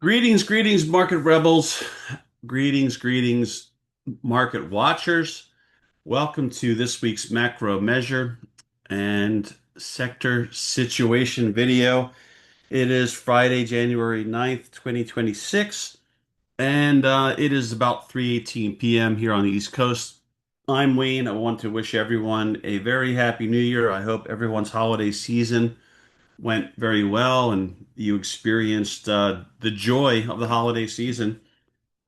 Greetings, market rebels. Greetings, market watchers. Welcome to this week's macro measure and sector situation video. It is Friday, January 9th, 2026, and it is about 3:18 p.m. here on the East Coast. I'm Wayne. I want to wish everyone a very happy new year. I hope everyone's holiday season went very well and you experienced the joy of the holiday season.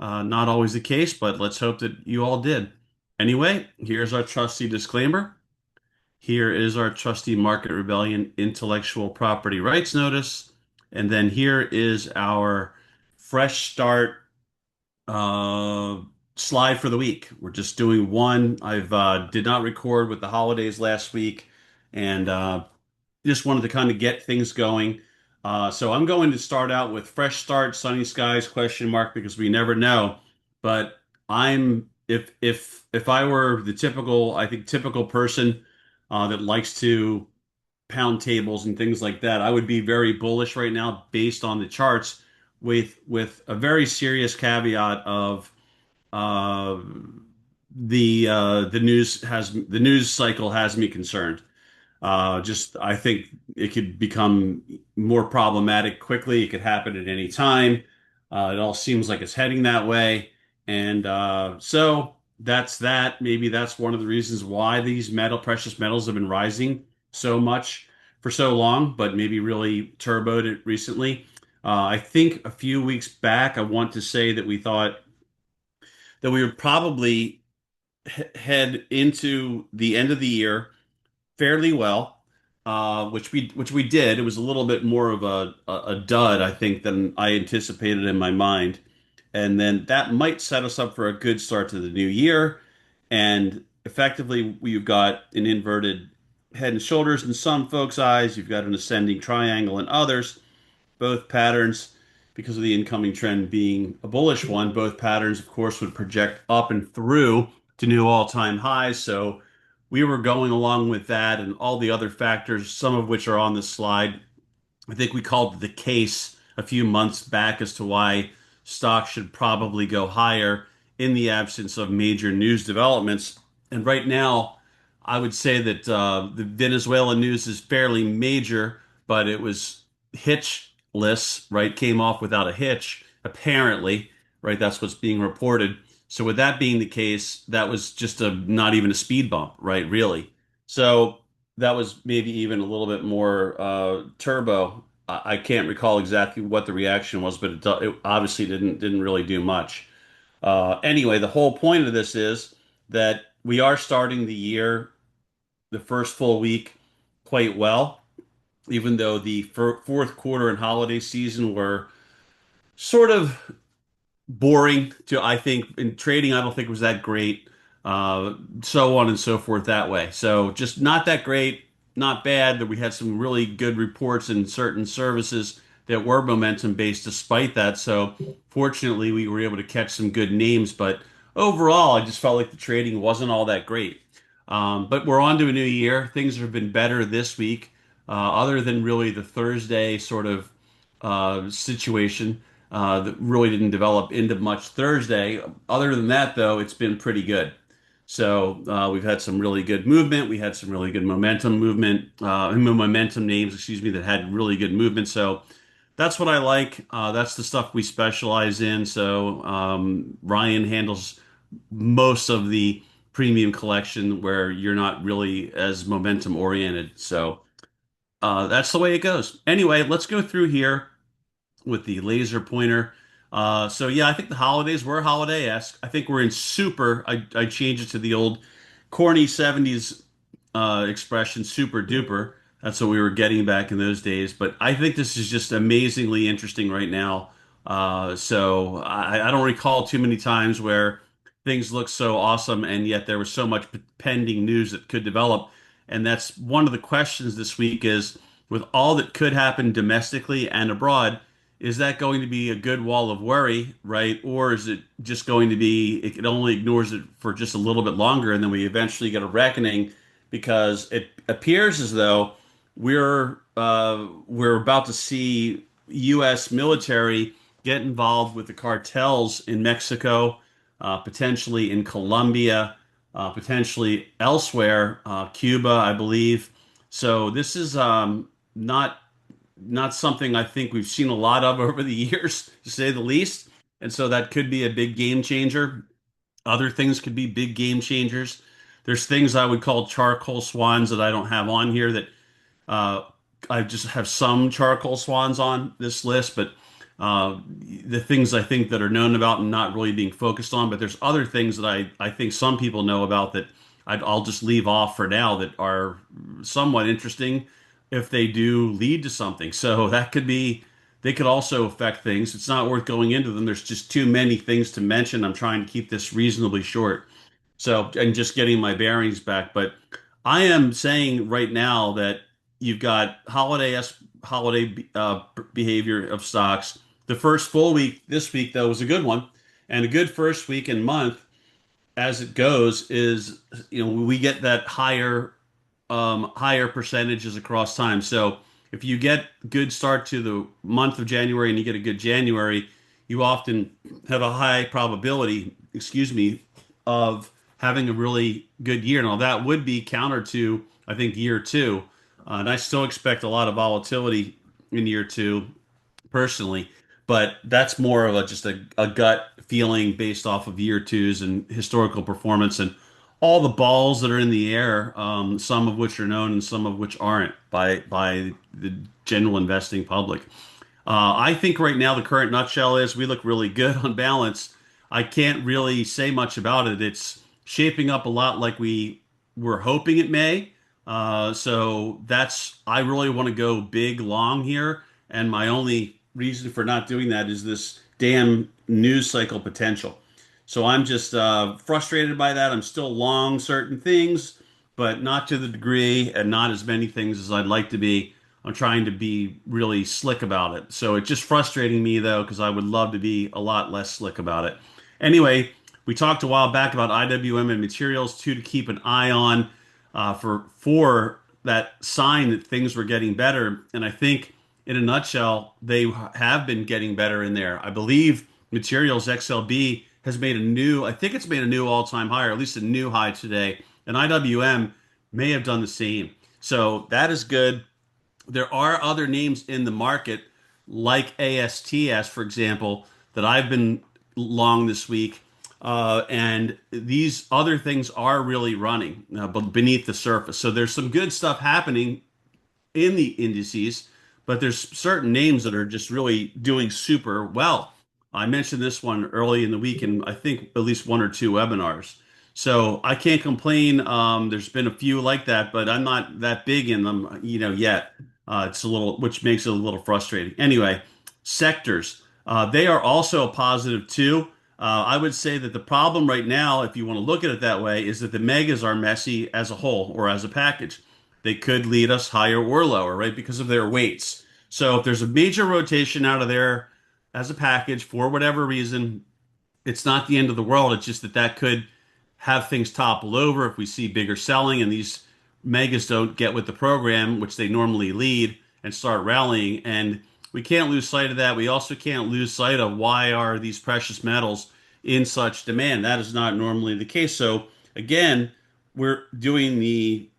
Not always the case, but let's hope that you all did. Anyway, here's our trusty disclaimer. Here is our trusty Market Rebellion intellectual property rights notice. And then here is our fresh start uh, slide for the week. We're just doing one. I've did not record with the holidays last week, and just wanted to kind of get things going. So I'm going to start out with fresh start, sunny skies, question mark, because we never know. But I'm if I were the typical, I think typical person that likes to pound tables and things like that, I would be very bullish right now based on the charts, with a very serious caveat of uh, the news cycle has me concerned. Just I think it could become more problematic quickly. It could happen at any time. It all seems like it's heading that way, and so that's that. Maybe that's one of the reasons why these precious metals have been rising so much for so long, but maybe really turboed it recently. I think a few weeks back, I want to say that we thought that we would probably head into the end of the year fairly well, which we did. It was a little bit more of a dud, I think, than I anticipated in my mind, and then that might set us up for a good start to the new year. And effectively, we've got an inverted head and shoulders in some folks' eyes. You've got an ascending triangle in others. Both patterns, because of the incoming trend being a bullish one, both patterns, of course, would project up and through to new all-time highs. So we were going along with that and all the other factors, some of which are on this slide. I think we called it the case a few months back as to why stocks should probably go higher in the absence of major news developments. And right now, I would say that the Venezuelan news is fairly major, but it was hitchless, right? Came off without a hitch, apparently, right? That's what's being reported. So with that being the case, that was just a not even a speed bump, right? Really. So that was maybe even a little bit more turbo. I can't recall exactly what the reaction was, but it obviously didn't really do much. Anyway, the whole point of this is that we are starting the year, the first full week, quite well, even though the fourth quarter and holiday season were sort of boring to, I think, in trading. I don't think it was that great. So on and so forth that way. So just not that great, not bad. That we had some really good reports in certain services that were momentum based despite that. So fortunately, we were able to catch some good names. But overall, I just felt like the trading wasn't all that great. But we're on to a new year. Things have been better this week, other than really the Thursday sort of situation that really didn't develop into much Thursday. Other than that, though, it's been pretty good. So we've had some really good movement. We had some really good momentum names, excuse me, that had really good movement. So that's what I like. That's the stuff we specialize in. So Ryan handles most of the premium collection where you're not really as momentum oriented. So that's the way it goes. Anyway, let's go through here with the laser pointer. So yeah, I think the holidays were holiday-esque. I think we're in super. I changed it to the old corny 70s expression, super duper. That's what we were getting back in those days. But I think this is just amazingly interesting right now. So I don't recall too many times where things look so awesome and yet there was so much pending news that could develop. And that's one of the questions this week is with all that could happen domestically and abroad, is that going to be a good wall of worry, right? Or is it just going to be, it only ignores it for just a little bit longer and then we eventually get a reckoning because it appears as though we're about to see U.S. military get involved with the cartels in Mexico, potentially in Colombia, potentially elsewhere, Cuba, I believe. So this is not something I think we've seen a lot of over the years, to say the least. And so that could be a big game changer. Other things could be big game changers. There's things I would call charcoal swans that I don't have on here that uh, I just have some charcoal swans on this list, but the things I think that are known about and not really being focused on. But there's other things that I think some people know about that I'll just leave off for now that are somewhat interesting if they do lead to something. So that could be, they could also affect things. It's not worth going into them. There's just too many things to mention. I'm trying to keep this reasonably short. So, and just getting my bearings back. But I am saying right now that you've got holiday behavior of stocks. The first full week this week though was a good one, and a good first week and month as it goes is we get that higher percentages across time. So if you get good start to the month of January and you get a good January, you often have a high probability, excuse me, of having a really good year. Now that would be counter to, I think, year two. And I still expect a lot of volatility in year two personally, but that's more of just a gut feeling based off of year twos and historical performance and all the balls that are in the air, some of which are known and some of which aren't by the general investing public. I think right now the current nutshell is we look really good on balance. I can't really say much about it. It's shaping up a lot like we were hoping it may. So that's, I really want to go big long here. And my only reason for not doing that is this damn news cycle potential. So I'm just frustrated by that. I'm still long certain things, but not to the degree and not as many things as I'd like to be. I'm trying to be really slick about it. So it's just frustrating me though, because I would love to be a lot less slick about it. Anyway, we talked a while back about IWM and materials too to keep an eye on for that sign that things were getting better. And I think in a nutshell, they have been getting better in there. I believe materials XLB has made a new, I think it's made a new all-time high, or at least a new high today. And IWM may have done the same. So that is good. There are other names in the market, like ASTS, for example, that I've been long this week. And these other things are really running but beneath the surface. So there's some good stuff happening in the indices, but there's certain names that are just really doing super well. I mentioned this one early in the week, and I think at least one or two webinars. So I can't complain. There's been a few like that, but I'm not that big in them, yet. It's a little, which makes it a little frustrating. Anyway, sectors. They are also a positive too. I would say that the problem right now, if you want to look at it that way, is that the megas are messy as a whole or as a package. They could lead us higher or lower, right? Because of their weights. So if there's a major rotation out of there as a package for whatever reason, it's not the end of the world. It's just that that could have things topple over if we see bigger selling and these megas don't get with the program, which they normally lead, and start rallying. And we can't lose sight of that. We also can't lose sight of why are these precious metals in such demand. That is not normally the case. So again, we're doing the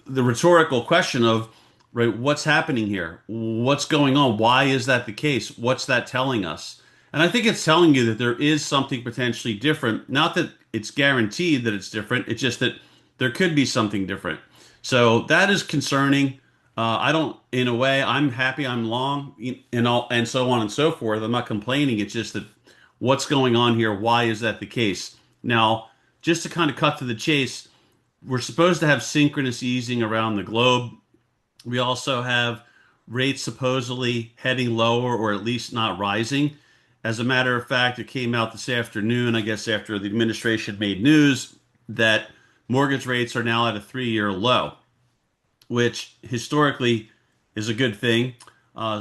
rhetorical question of, right, what's happening here? What's going on? Why is that the case? What's that telling us? And I think it's telling you that there is something potentially different. Not that it's guaranteed that it's different. It's just that there could be something different. So that is concerning. I don't, in a way, I'm happy I'm long and all, and so on and so forth. I'm not complaining. It's just that what's going on here? Why is that the case? Now, just to kind of cut to the chase, we're supposed to have synchronous easing around the globe. We also have rates supposedly heading lower or at least not rising. As a matter of fact, it came out this afternoon, I guess, after the administration made news that mortgage rates are now at a 3-year low, which historically is a good thing.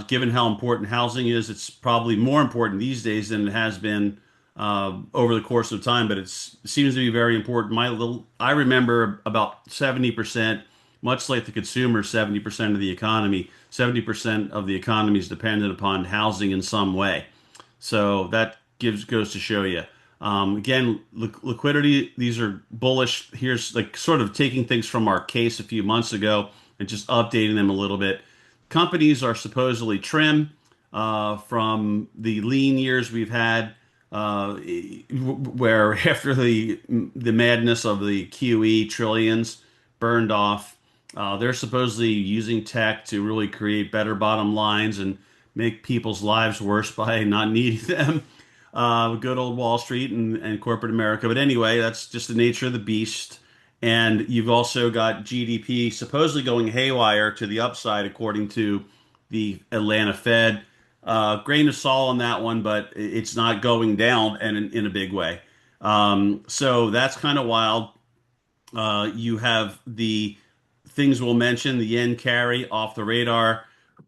Given how important housing is, it's probably more important these days than it has been over the course of time, but it seems to be very important. I remember about 70% much like the consumer, 70% of the economy, 70% of the economy is dependent upon housing in some way. So that goes to show you. Again, liquidity, these are bullish. Here's like sort of taking things from our case a few months ago and just updating them a little bit. Companies are supposedly trim from the lean years we've had, where after the madness of the QE trillions burned off, they're supposedly using tech to really create better bottom lines and make people's lives worse by not needing them. Good old Wall Street and corporate America. But anyway, that's just the nature of the beast. And you've also got GDP supposedly going haywire to the upside, according to the Atlanta Fed. Grain of salt on that one, but it's not going down and in a big way. So that's kind of wild. You have the things we'll mention, the yen carry off the radar,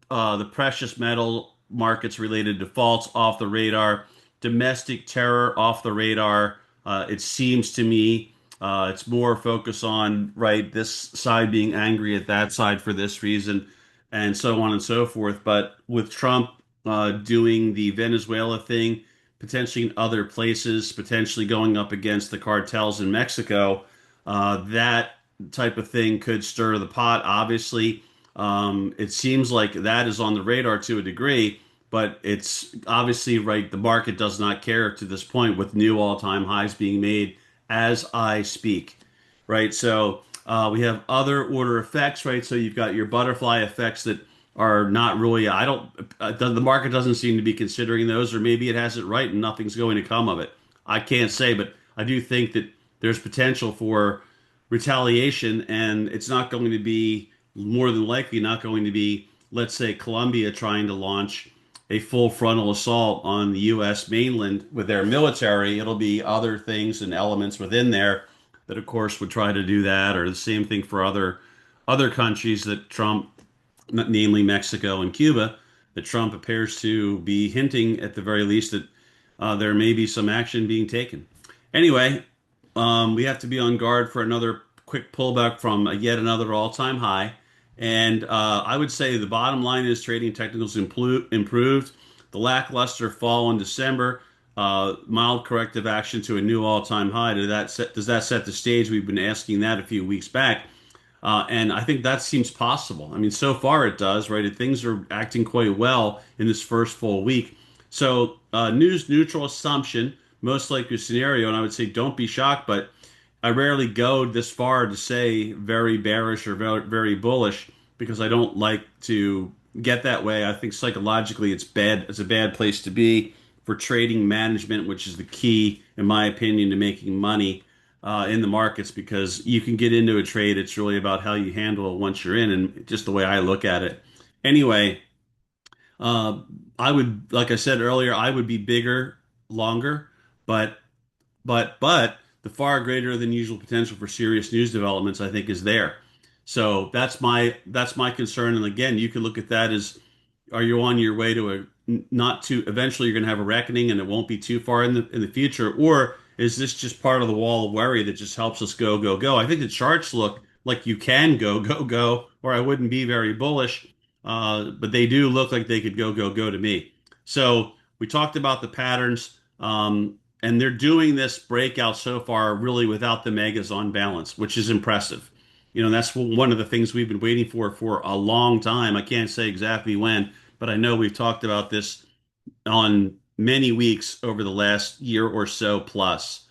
the precious metal markets related defaults off the radar, domestic terror off the radar. It seems to me it's more focus on right this side being angry at that side for this reason, and so on and so forth. But with Trump doing the Venezuela thing, potentially in other places, potentially going up against the cartels in Mexico, that type of thing could stir the pot. Obviously, it seems like that is on the radar to a degree, but it's obviously right. The market does not care to this point with new all-time highs being made as I speak, right? So we have other order effects, right? So you've got your butterfly effects that are not really, I don't, the market doesn't seem to be considering those, or maybe it has it right and nothing's going to come of it. I can't say, but I do think that there's potential for retaliation, and it's not going to be more than likely not going to be, let's say, Colombia trying to launch a full frontal assault on the U.S. mainland with their military. It'll be other things and elements within there that, of course, would try to do that, or the same thing for other countries that Trump, namely Mexico and Cuba, that Trump appears to be hinting at the very least that there may be some action being taken. Anyway, we have to be on guard for another quick pullback from yet another all-time high. And I would say the bottom line is trading technicals improved. The lackluster fall in December, mild corrective action to a new all-time high. Does that set the stage? We've been asking that a few weeks back. And I think that seems possible. I mean, so far it does, right? Things are acting quite well in this first full week. So, news neutral assumption, most likely scenario, and I would say don't be shocked, but I rarely go this far to say very bearish or very bullish because I don't like to get that way. I think psychologically it's bad. It's a bad place to be for trading management, which is the key, in my opinion, to making money in the markets because you can get into a trade. It's really about how you handle it once you're in, and just the way I look at it. Anyway, uh, I would, like I said earlier, I would be bigger, longer, but but the far greater than usual potential for serious news developments, I think, is there. So that's my concern. And again, you could look at that as are you on your way to a not too eventually you're going to have a reckoning and it won't be too far in the future, or is this just part of the wall of worry that just helps us go go go? I think the charts look like you can go go go, or I wouldn't be very bullish, but they do look like they could go go go to me. So we talked about the patterns. And they're doing this breakout so far really without the megas on balance, which is impressive. You know, that's one of the things we've been waiting for a long time. I can't say exactly when, but I know we've talked about this on many weeks over the last year or so plus.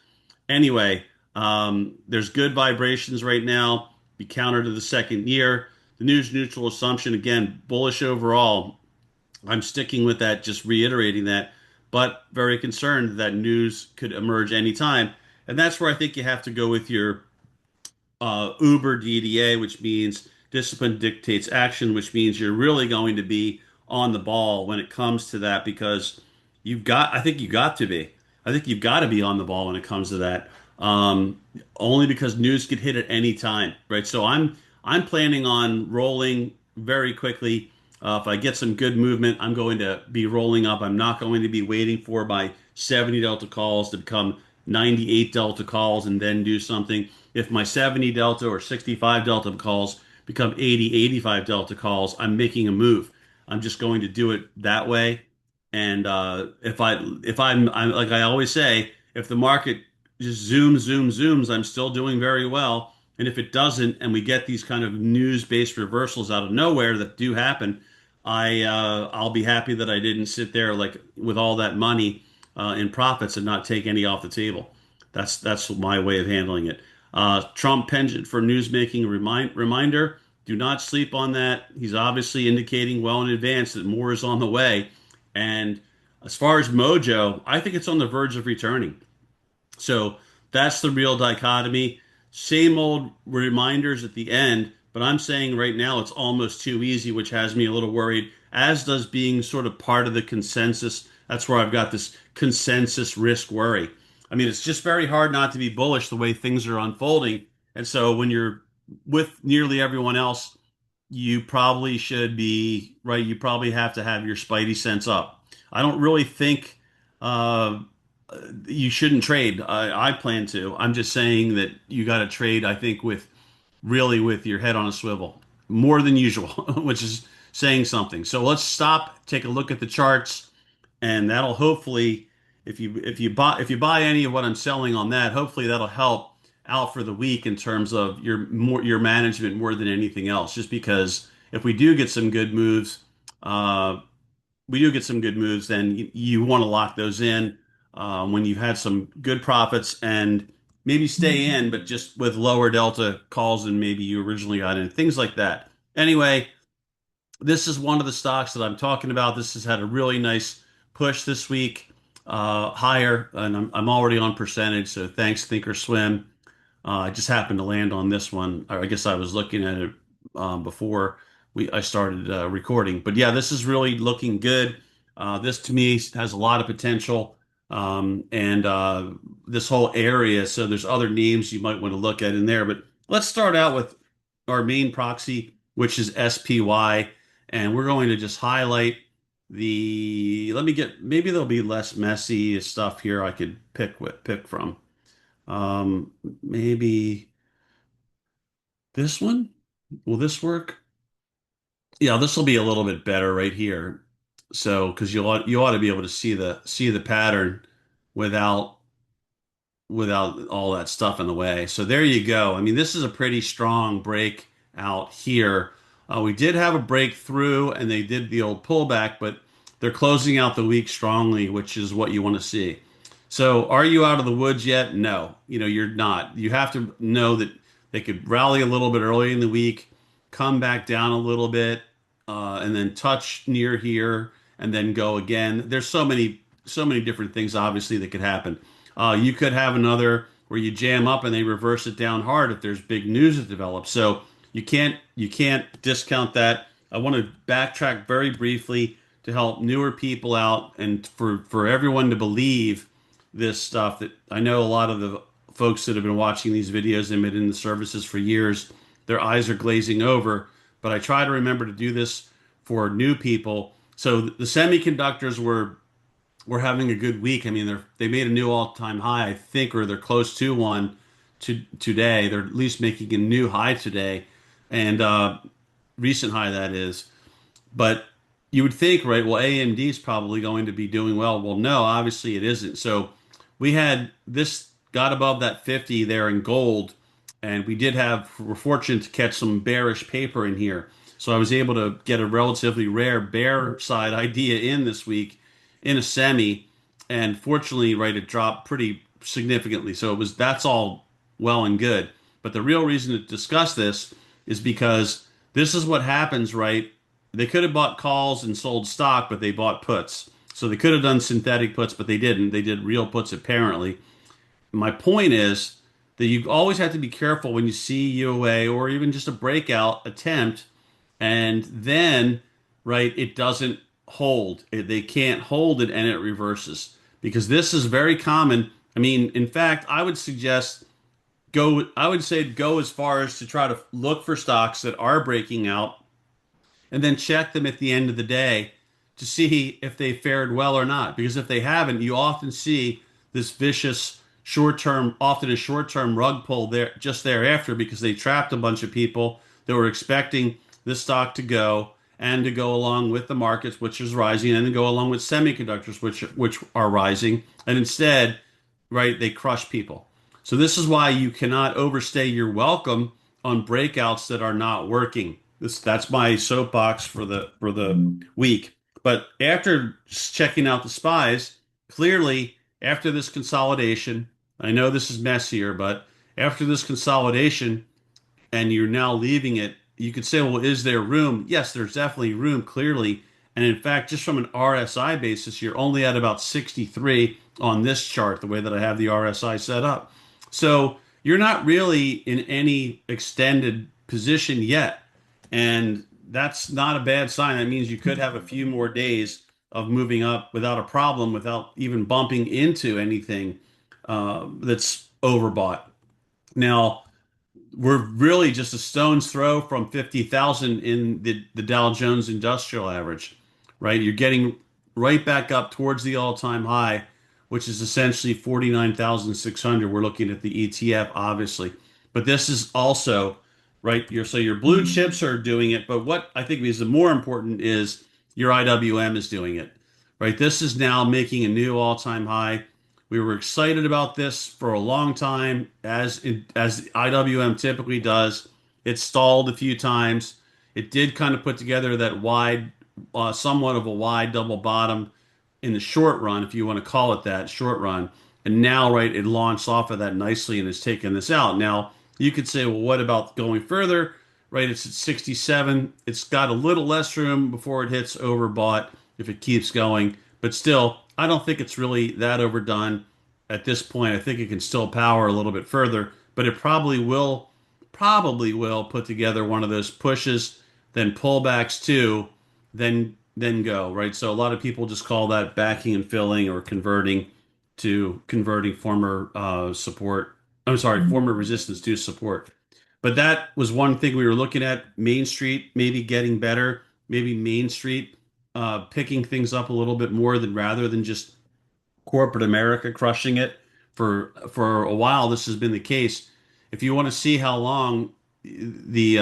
Anyway, there's good vibrations right now. Be counter to the second year. The news neutral assumption, again, bullish overall. I'm sticking with that, just reiterating that, but very concerned that news could emerge anytime. And that's where I think you have to go with your Uber DDA, which means discipline dictates action, which means you're really going to be on the ball when it comes to that because I think you got to be. I think you've got to be on the ball when it comes to that. Only because news could hit at any time, right? So I'm planning on rolling very quickly. If I get some good movement, I'm going to be rolling up. I'm not going to be waiting for my 70 delta calls to become 98 delta calls and then do something. If my 70 delta or 65 delta calls become 80, 85 delta calls, I'm making a move. I'm just going to do it that way. And if I'm like I always say, if the market just zooms, I'm still doing very well. And if it doesn't, and we get these kind of news-based reversals out of nowhere that do happen, I'll be happy that I didn't sit there like with all that money in profits and not take any off the table. That's my way of handling it. Trump penchant for newsmaking reminder: do not sleep on that. He's obviously indicating well in advance that more is on the way. And as far as mojo, I think it's on the verge of returning. So that's the real dichotomy. Same old reminders at the end, but I'm saying right now it's almost too easy, which has me a little worried, as does being sort of part of the consensus. That's where I've got this consensus risk worry. I mean, it's just very hard not to be bullish the way things are unfolding. And so when you're with nearly everyone else, you probably should be right. You probably have to have your spidey sense up. I don't really think uh, you shouldn't trade. I plan to. I'm just saying that you got to trade, I think, with really with your head on a swivel more than usual, which is saying something. So let's stop, take a look at the charts, and that'll hopefully, if you buy any of what I'm selling on that, hopefully that'll help out for the week in terms of your management more than anything else. Just because if we do get some good moves, uh, then you want to lock those in when you've had some good profits and maybe stay in, but just with lower delta calls than maybe you originally got in, things like that. Anyway, this is one of the stocks that I'm talking about. This has had a really nice push this week, higher, and I'm already on percentage. So thanks, Thinkorswim. I just happened to land on this one. Or I guess I was looking at it before I started recording. But yeah, this is really looking good. This to me has a lot of potential, and this whole area. So there's other names you might want to look at in there. But let's start out with our main proxy, which is SPY, and we're going to just highlight the. Let me get. Maybe there'll be less messy stuff here I could pick from. Maybe this one. Will this work? Yeah, this will be a little bit better right here. So, because you ought to be able to see the pattern without all that stuff in the way. So there you go. I mean, this is a pretty strong break out here. We did have a breakthrough, and they did the old pullback, but they're closing out the week strongly, which is what you want to see. So, are you out of the woods yet? No, you're not. You have to know that they could rally a little bit early in the week, come back down a little bit, and then touch near here, and then go again. There's so many different things, obviously, that could happen. You could have another where you jam up and they reverse it down hard if there's big news that develops. So you can't discount that. I want to backtrack very briefly to help newer people out and for everyone to believe this stuff that I know a lot of the folks that have been watching these videos and been in the services for years, their eyes are glazing over. But I try to remember to do this for new people. So the semiconductors were having a good week. I mean, they made a new all-time high, I think, or they're close to one today. They're at least making a new high today, and recent high that is. But you would think, right? Well, AMD is probably going to be doing well. Well, no, obviously it isn't. So we had this got above that 50 there in gold, and we're fortunate to catch some bearish paper in here. So I was able to get a relatively rare bear side idea in this week in a semi, and fortunately, right, it dropped pretty significantly. So that's all well and good. But the real reason to discuss this is because this is what happens, right? They could have bought calls and sold stock, but they bought puts. So they could have done synthetic puts, but they didn't. They did real puts apparently. My point is that you always have to be careful when you see UA or even just a breakout attempt, and then, right, it doesn't hold. They can't hold it and it reverses because this is very common. I mean, in fact, I would say go as far as to try to look for stocks that are breaking out and then check them at the end of the day to see if they fared well or not. Because if they haven't, you often see this vicious often a short-term rug pull there just thereafter because they trapped a bunch of people. that were expecting this stock to go and to go along with the markets, which is rising, and to go along with semiconductors, which are rising. And instead, right, they crush people. So this is why you cannot overstay your welcome on breakouts that are not working. That's my soapbox for the week. But after checking out the spies, clearly after this consolidation, I know this is messier, but after this consolidation, and you're now leaving it, you could say, well, is there room? Yes, there's definitely room, clearly. And in fact, just from an RSI basis, you're only at about 63 on this chart, the way that I have the RSI set up. So you're not really in any extended position yet. And that's not a bad sign. That means you could have a few more days of moving up without a problem, without even bumping into anything that's overbought. Now, we're really just a stone's throw from 50,000 in the Dow Jones Industrial Average, right? You're getting right back up towards the all-time high, which is essentially 49,600. We're looking at the ETF, obviously. But this is also, right, your blue chips are doing it, but what I think is the more important is your IWM is doing it, right? This is now making a new all-time high. We were excited about this for a long time, as IWM typically does. It stalled a few times. It did kind of put together that wide, somewhat of a wide double bottom in the short run, if you want to call it that, short run. And now, right, it launched off of that nicely and has taken this out. Now, you could say, well, what about going further? Right, it's at 67. It's got a little less room before it hits overbought if it keeps going. But still, I don't think it's really that overdone at this point. I think it can still power a little bit further, but it probably will put together one of those pushes, then pullbacks too, then go, right? So a lot of people just call that backing and filling or converting former support. I'm sorry, former resistance to support. But that was one thing we were looking at. Main Street maybe getting better, maybe Main Street picking things up a little bit more than rather than just corporate America crushing it. For a while, this has been the case. If you want to see how long the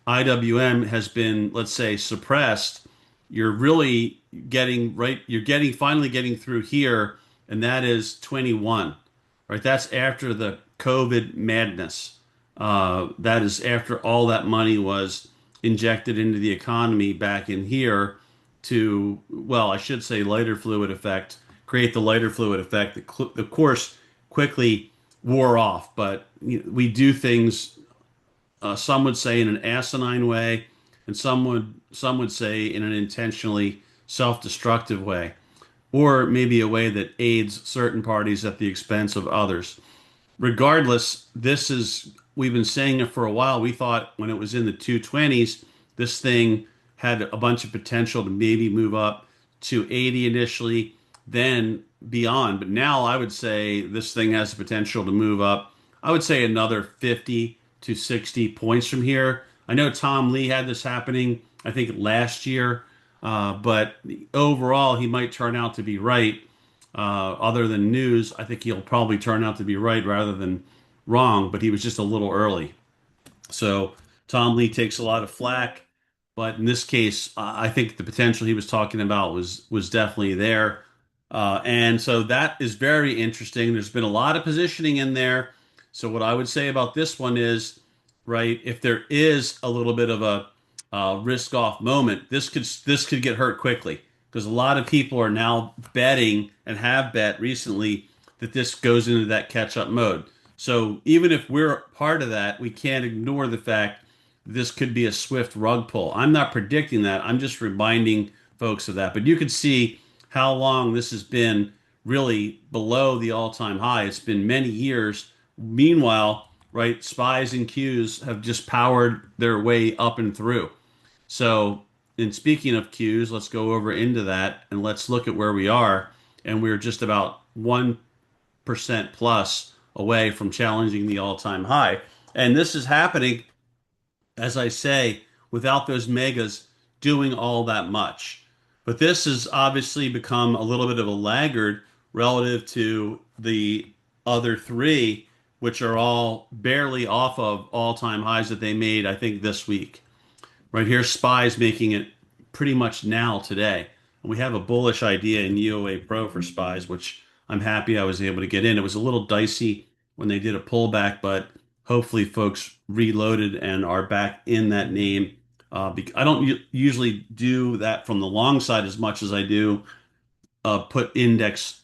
IWM has been, let's say, suppressed, you're really getting right. You're getting finally getting through here, and that is 21, right? That's after the COVID madness. That is after all that money was injected into the economy back in here to, well, I should say lighter fluid effect, create the lighter fluid effect that, of course, quickly wore off. But we do things, some would say in an asinine way, and some would say in an intentionally self-destructive way, or maybe a way that aids certain parties at the expense of others. Regardless, this is, we've been saying it for a while. We thought when it was in the 220s, this thing had a bunch of potential to maybe move up to 80 initially, then beyond. But now I would say this thing has the potential to move up, I would say another 50 to 60 points from here. I know Tom Lee had this happening, I think, last year, but overall, he might turn out to be right. Other than news, I think he'll probably turn out to be right rather than wrong, but he was just a little early. So Tom Lee takes a lot of flack, but in this case, I think the potential he was talking about was definitely there. And so that is very interesting. There's been a lot of positioning in there. So what I would say about this one is, right, if there is a little bit of a risk off moment, this could get hurt quickly because a lot of people are now betting and have bet recently that this goes into that catch up mode. So even if we're part of that, we can't ignore the fact this could be a swift rug pull. I'm not predicting that. I'm just reminding folks of that. But you can see how long this has been really below the all-time high. It's been many years. Meanwhile, right, spies and Qs have just powered their way up and through. So, in speaking of Qs, let's go over into that and let's look at where we are. And we're just about 1% plus away from challenging the all-time high. And this is happening, as I say, without those megas doing all that much. But this has obviously become a little bit of a laggard relative to the other three, which are all barely off of all-time highs that they made, I think, this week. Right here, SPY's making it pretty much now today. We have a bullish idea in UOA Pro for SPY's, which I'm happy I was able to get in. It was a little dicey when they did a pullback, but hopefully folks reloaded and are back in that name. I don't usually do that from the long side as much as I do put index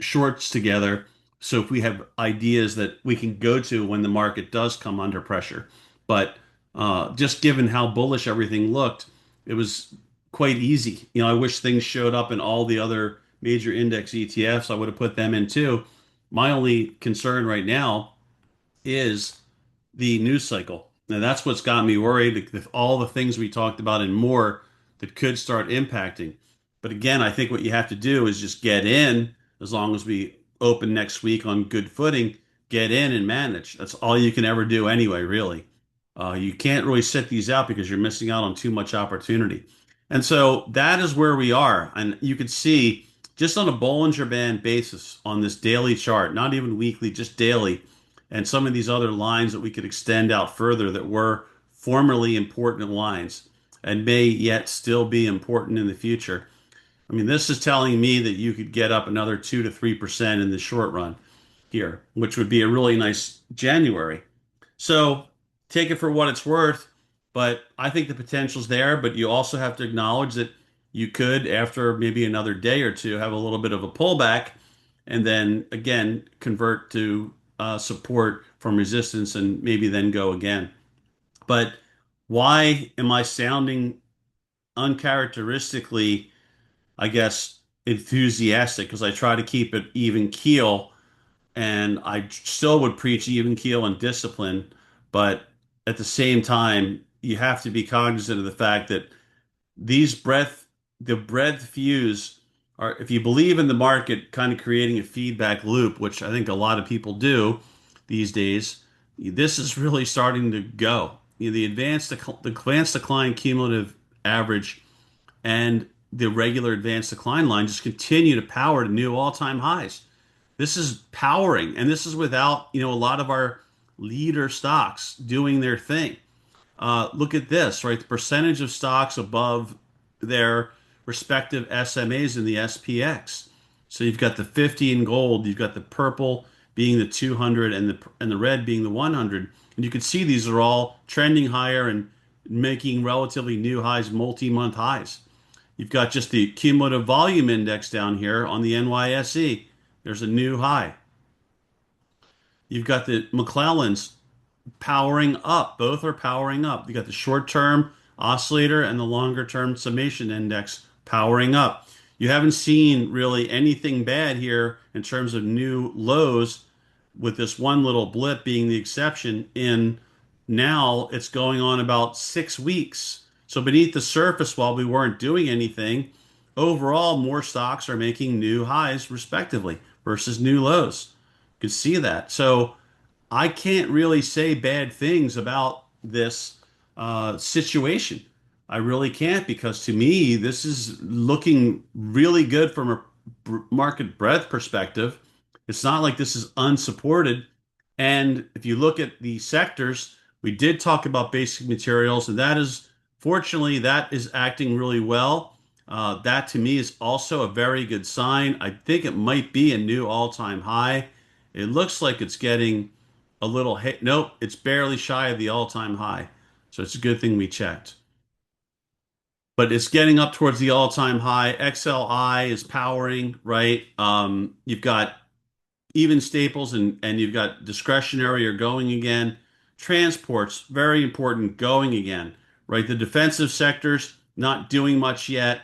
shorts together. So if we have ideas that we can go to when the market does come under pressure. But just given how bullish everything looked, it was quite easy. I wish things showed up in all the other major index ETFs. I would have put them in too. My only concern right now is the news cycle. Now that's what's got me worried with all the things we talked about and more that could start impacting. But again, I think what you have to do is just get in as long as we open next week on good footing, get in and manage. That's all you can ever do anyway, really. You can't really sit these out because you're missing out on too much opportunity. And so that is where we are. And you can see just on a Bollinger Band basis on this daily chart, not even weekly, just daily, and some of these other lines that we could extend out further that were formerly important lines and may yet still be important in the future. I mean, this is telling me that you could get up another 2 to 3% in the short run here, which would be a really nice January. So take it for what it's worth, but I think the potential's there, but you also have to acknowledge that you could, after maybe another day or two, have a little bit of a pullback and then again convert to support from resistance and maybe then go again. But why am I sounding uncharacteristically, I guess, enthusiastic? Because I try to keep it even keel and I still would preach even keel and discipline, but at the same time, you have to be cognizant of the fact that these the breadth views are, if you believe in the market kind of creating a feedback loop, which I think a lot of people do these days, this is really starting to go. The advanced decline cumulative average and the regular advanced decline line just continue to power to new all-time highs. This is powering, and this is without, a lot of our leader stocks doing their thing. Look at this, right? The percentage of stocks above their respective SMAs in the SPX. So you've got the 50 in gold, you've got the purple being the 200 and the red being the 100. And you can see these are all trending higher and making relatively new highs, multi-month highs. You've got just the cumulative volume index down here on the NYSE. There's a new high. You've got the McClellan's powering up. Both are powering up. You got the short-term oscillator and the longer-term summation index powering up. You haven't seen really anything bad here in terms of new lows, with this one little blip being the exception. In now it's going on about 6 weeks. So beneath the surface, while we weren't doing anything, overall more stocks are making new highs respectively versus new lows. You can see that. So I can't really say bad things about this situation. I really can't, because to me, this is looking really good from a market breadth perspective. It's not like this is unsupported. And if you look at the sectors, we did talk about basic materials, and fortunately, that is acting really well. That to me is also a very good sign. I think it might be a new all-time high. It looks like it's getting a little hit. Nope, it's barely shy of the all-time high. So it's a good thing we checked. But it's getting up towards the all-time high. XLI is powering, right? You've got even staples and you've got discretionary are going again. Transports, very important, going again, right? The defensive sectors, not doing much yet.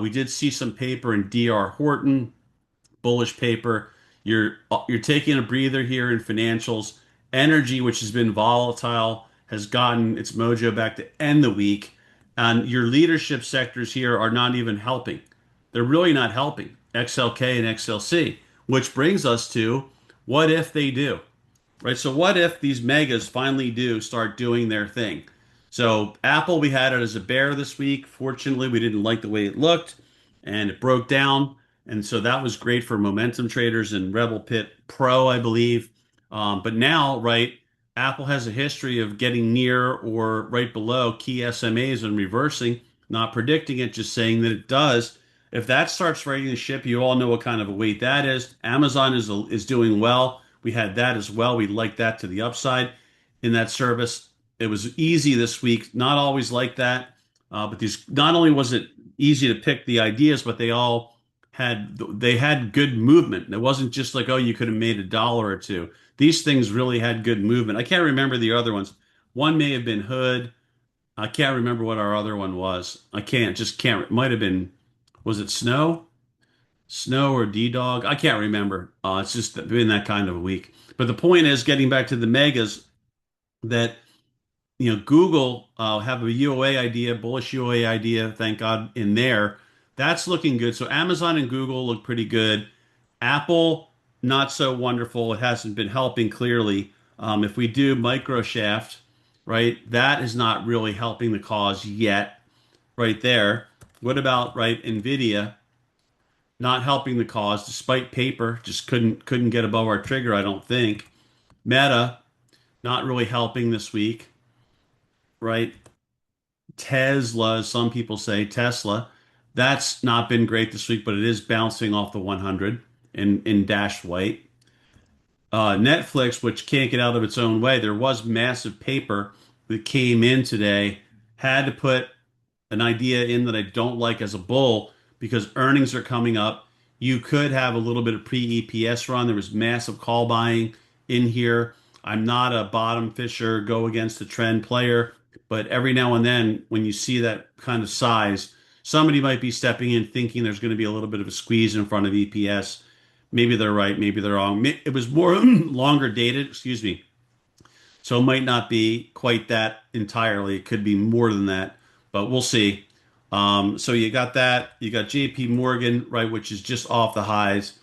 We did see some paper in DR Horton, bullish paper. You're taking a breather here in financials. Energy, which has been volatile, has gotten its mojo back to end the week. And your leadership sectors here are not even helping. They're really not helping. XLK and XLC, which brings us to what if they do, right? So what if these megas finally do start doing their thing? So Apple, we had it as a bear this week. Fortunately, we didn't like the way it looked and it broke down. And so that was great for momentum traders and Rebel Pit Pro, I believe. But now, right, Apple has a history of getting near or right below key SMAs and reversing, not predicting it, just saying that it does. If that starts righting the ship, you all know what kind of a weight that is. Amazon is doing well. We had that as well. We like that to the upside in that service. It was easy this week, not always like that. But these not only was it easy to pick the ideas, but they had good movement. It wasn't just like, oh, you could have made $1 or two. These things really had good movement. I can't remember the other ones. One may have been Hood. I can't remember what our other one was. I can't, just can't. It might have been, was it Snow? Snow or D Dog? I can't remember. It's just been that kind of a week. But the point is, getting back to the megas, that Google have a UOA idea, bullish UOA idea, thank God, in there. That's looking good. So Amazon and Google look pretty good. Apple, not so wonderful. It hasn't been helping clearly. If we do microshaft, right, that is not really helping the cause yet, right there. What about, right, Nvidia? Not helping the cause despite paper, just couldn't get above our trigger, I don't think. Meta, not really helping this week, right? Tesla, some people say Tesla, that's not been great this week, but it is bouncing off the 100 in dashed white. Netflix, which can't get out of its own way, there was massive paper that came in today, had to put an idea in that I don't like as a bull because earnings are coming up. You could have a little bit of pre-EPS run. There was massive call buying in here. I'm not a bottom fisher, go against the trend player, but every now and then when you see that kind of size, somebody might be stepping in thinking there's going to be a little bit of a squeeze in front of EPS. Maybe they're right, maybe they're wrong. It was more longer dated, excuse me. So it might not be quite that entirely. It could be more than that, but we'll see. So you got that. You got JP Morgan, right, which is just off the highs.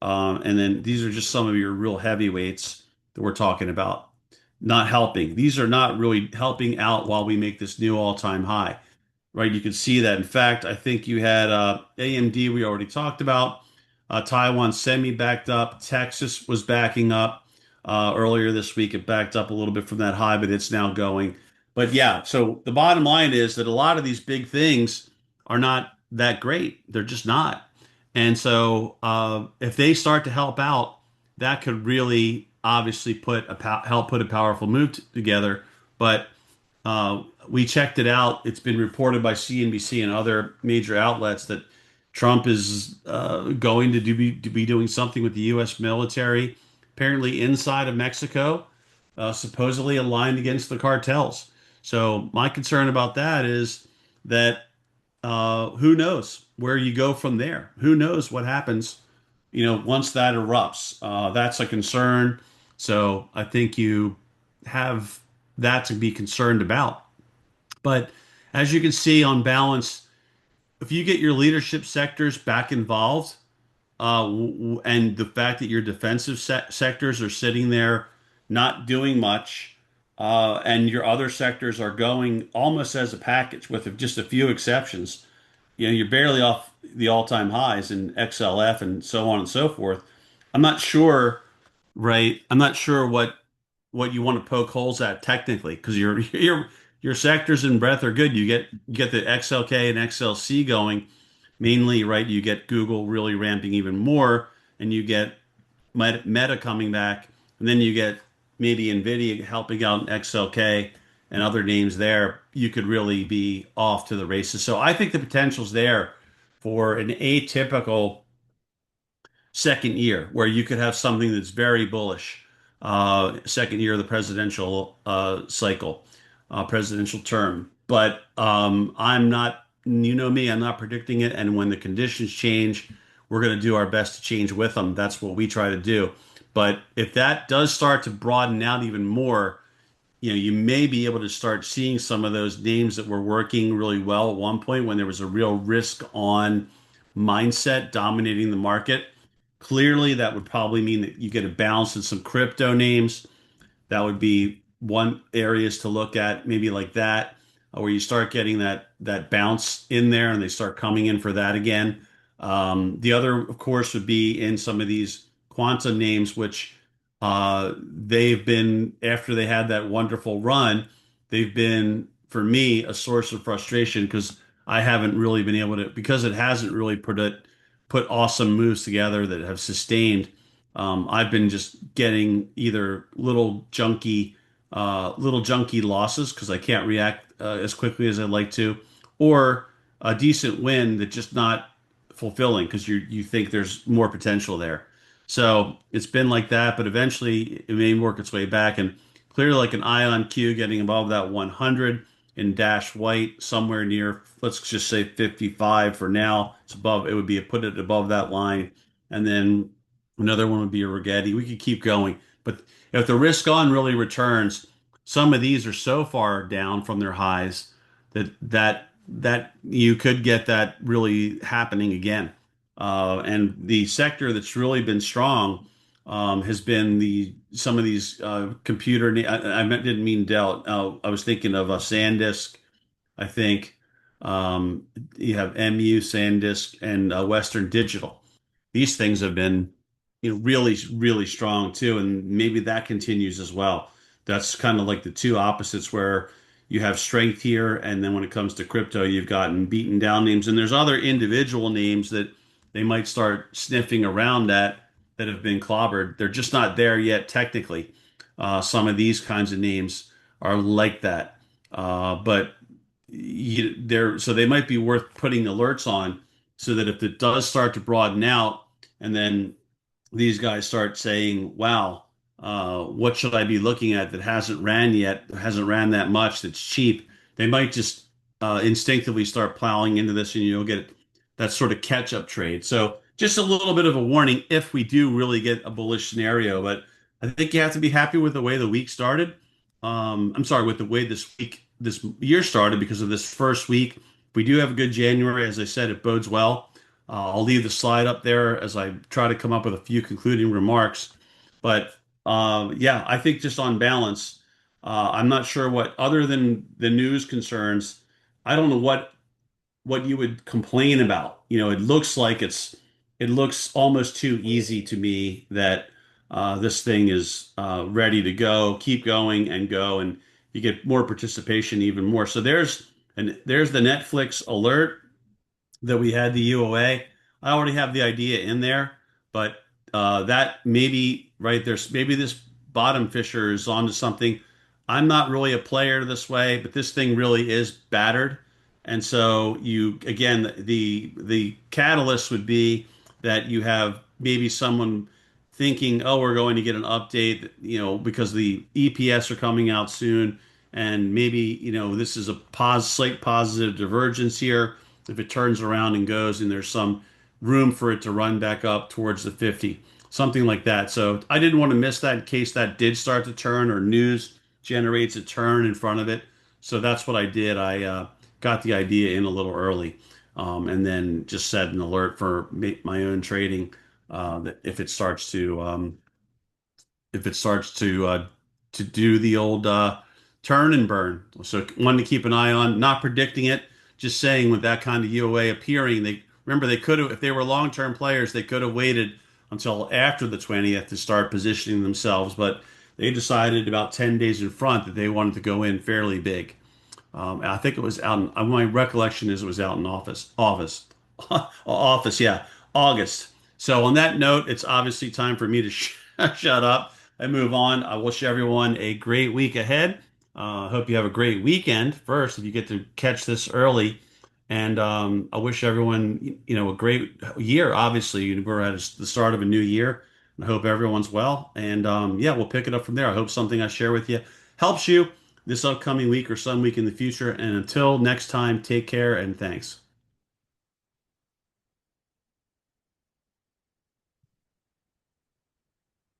And then these are just some of your real heavyweights that we're talking about. Not helping. These are not really helping out while we make this new all-time high, right? You can see that. In fact, I think you had AMD, we already talked about. Taiwan semi backed up. Texas was backing up earlier this week. It backed up a little bit from that high, but it's now going. But yeah, so the bottom line is that a lot of these big things are not that great. They're just not. And so if they start to help out, that could really obviously help put a powerful move together. But we checked it out. It's been reported by CNBC and other major outlets that Trump is going to be doing something with the U.S. military, apparently inside of Mexico, supposedly aligned against the cartels. So my concern about that is that who knows where you go from there? Who knows what happens, once that erupts? That's a concern. So I think you have that to be concerned about. But as you can see on balance, if you get your leadership sectors back involved, and the fact that your defensive sectors are sitting there not doing much, and your other sectors are going almost as a package with just a few exceptions, you're barely off the all-time highs in XLF and so on and so forth. I'm not sure, right? I'm not sure what you want to poke holes at technically because your sectors and breadth are good. You get the XLK and XLC going mainly, right? You get Google really ramping even more, and you get Meta coming back, and then you get maybe Nvidia helping out in XLK and other names there. You could really be off to the races. So I think the potential's there for an atypical second year where you could have something that's very bullish. Second year of the presidential cycle, presidential term. But I'm not, you know me, I'm not predicting it. And when the conditions change, we're going to do our best to change with them. That's what we try to do. But if that does start to broaden out even more, you may be able to start seeing some of those names that were working really well at one point when there was a real risk on mindset dominating the market. Clearly, that would probably mean that you get a bounce in some crypto names. That would be one areas to look at, maybe like that, where you start getting that bounce in there and they start coming in for that again. The other, of course, would be in some of these quantum names, which They've been, after they had that wonderful run, they've been, for me, a source of frustration because I haven't really been able to, because it hasn't really put awesome moves together that have sustained. I've been just getting either little junky losses because I can't react as quickly as I'd like to, or a decent win that just not fulfilling because you think there's more potential there. So it's been like that, but eventually it may work its way back. And clearly, like an ion Q getting above that 100 in dash white, somewhere near, let's just say 55 for now. It's above, it would be put it above that line. And then another one would be a Rigetti. We could keep going. But if the risk on really returns, some of these are so far down from their highs that you could get that really happening again. And the sector that's really been strong has been the some of these computer. Didn't mean Dell. I was thinking of SanDisk. I think um, you have MU, SanDisk, and Western Digital. These things have been, really, really strong too, and maybe that continues as well. That's kind of like the two opposites where you have strength here, and then when it comes to crypto, you've gotten beaten down names, and there's other individual names that they might start sniffing around that have been clobbered. They're just not there yet technically. Some of these kinds of names are like that, but so they might be worth putting alerts on so that if it does start to broaden out and then these guys start saying, wow, what should I be looking at that hasn't ran yet, hasn't ran that much, that's cheap, they might just instinctively start plowing into this and you'll get that sort of catch up trade. So just a little bit of a warning if we do really get a bullish scenario, but I think you have to be happy with the way the week started. I'm sorry, with the way this year started because of this first week. We do have a good January. As I said, it bodes well. I'll leave the slide up there as I try to come up with a few concluding remarks. But yeah, I think just on balance, I'm not sure what, other than the news concerns, I don't know what you would complain about. It looks almost too easy to me that this thing is ready to go, keep going and go, and you get more participation even more. So there's the Netflix alert that we had the UOA. I already have the idea in there, but that maybe right there's maybe this bottom fisher is onto something. I'm not really a player this way, but this thing really is battered. And so you again the catalyst would be that you have maybe someone thinking, oh, we're going to get an update, because the EPS are coming out soon, and maybe this is a slight positive divergence here if it turns around and goes and there's some room for it to run back up towards the 50, something like that. So I didn't want to miss that in case that did start to turn or news generates a turn in front of it. So that's what I did. I got the idea in a little early, and then just set an alert for my own trading that if it starts to do the old turn and burn. So one to keep an eye on, not predicting it, just saying with that kind of UOA appearing, they could have, if they were long-term players, they could have waited until after the 20th to start positioning themselves, but they decided about 10 days in front that they wanted to go in fairly big. I think it was out in, my recollection is it was out in office, yeah, August. So on that note, it's obviously time for me to shut up and move on. I wish everyone a great week ahead. I hope you have a great weekend first if you get to catch this early. And I wish everyone, a great year. Obviously, we're at the start of a new year. I hope everyone's well. And yeah, we'll pick it up from there. I hope something I share with you helps you this upcoming week or some week in the future. And until next time, take care and thanks.